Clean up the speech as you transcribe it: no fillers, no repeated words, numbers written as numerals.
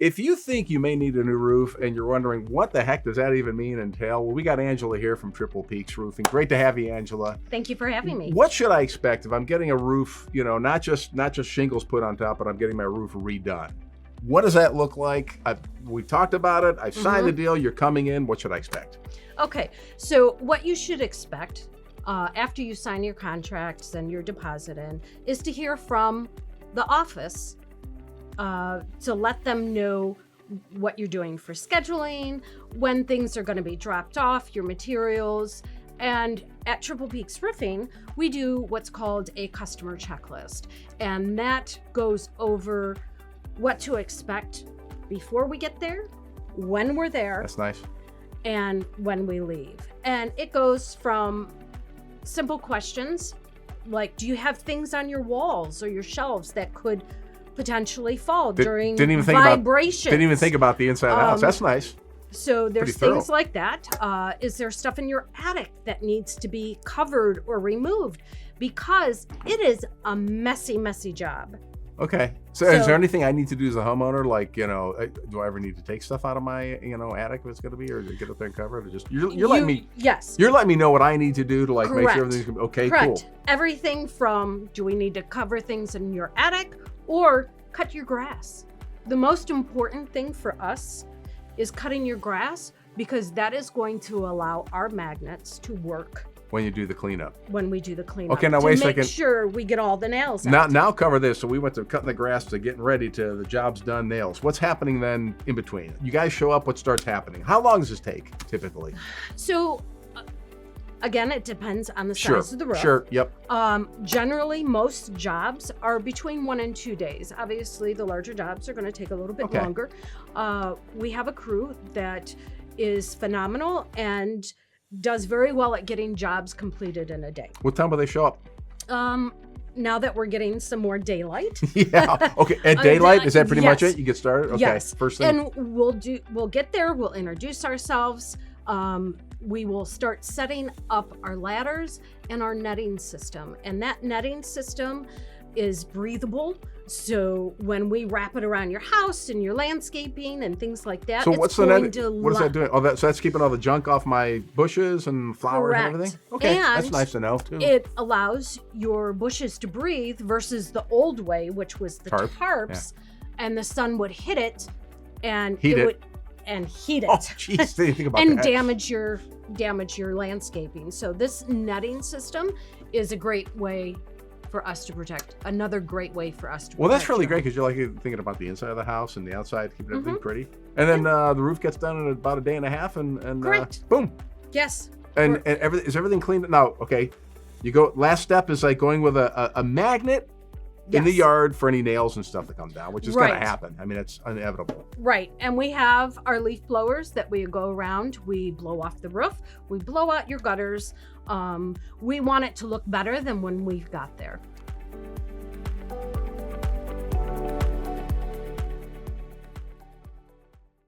If you think you may need a new roof and you're wondering what the heck does that even mean and entail, well, we got Angela here from Triple Peaks Roofing. Great to have you, Angela. Thank you for having me. What should I expect if I'm getting a roof, not just shingles put on top, but I'm getting my roof redone? What does that look like? We've talked about it. I've signed the deal. You're coming in. What should I expect? Okay, so what you should expect after you sign your contracts and your deposit in is to hear from the office to let them know what you're doing for scheduling, when things are going to be dropped off, your materials. And at Triple Peaks Roofing, we do what's called a customer checklist. And that goes over what to expect before we get there, when we're there. That's nice. And when we leave. And it goes from simple questions like, do you have things on your walls or your shelves that could potentially fall during vibrations? Didn't even think about the inside of the house. That's nice. So there's things like that. Is there stuff in your attic that needs to be covered or removed? Because it is a messy, messy job. Okay. So is there anything I need to do as a homeowner? Like, do I ever need to take stuff out of my, attic if it's going to be, or get up there and cover it? Or just, you're letting me, yes. You're letting me know what I need to do to make Correct. sure everything's okay, Correct. cool. Everything from, do we need to cover things in your attic or cut your grass? The most important thing for us is cutting your grass, because that is going to allow our magnets to work when you do the cleanup. When we do the cleanup. Okay, now wait a second. To make sure we get all the nails out. Now cover this. So we went to cutting the grass to getting ready to the job's done, nails. What's happening then in between? You guys show up, what starts happening? How long does this take typically? So again, it depends on the size of the roof. Sure, yep. Generally, most jobs are between 1 and 2 days. Obviously, the larger jobs are going to take a little bit longer. We have a crew that is phenomenal and does very well at getting jobs completed in a day. What time will they show up? Now that we're getting some more daylight. Yeah. Okay. At daylight, is that pretty much it? You get started? Okay. Yes. First thing. And we'll get there. We'll introduce ourselves. We will start setting up our ladders and our netting system. And that netting system is breathable. So when we wrap it around your house and your landscaping and things like that, so what's the netting? What is that doing? Oh, so that's keeping all the junk off my bushes and flowers and everything? Okay, and that's nice to know too. It allows your bushes to breathe versus the old way, which was the tarps, and the sun would hit it and heat it. Oh, jeez, didn't think about and that. damage your landscaping. So this netting system is a great way for us to protect. Another great way for us to Well, that's really great, because you're thinking about the inside of the house and the outside, keeping everything pretty. And then the roof gets done in about a day and a half, and boom. Yes. And is everything cleaned? Now, okay, you go. Last step is like going with a magnet in the yard for any nails and stuff that come down, which is going to happen. I mean, it's inevitable. Right. And we have our leaf blowers that we go around. We blow off the roof. We blow out your gutters. We want it to look better than when we got there.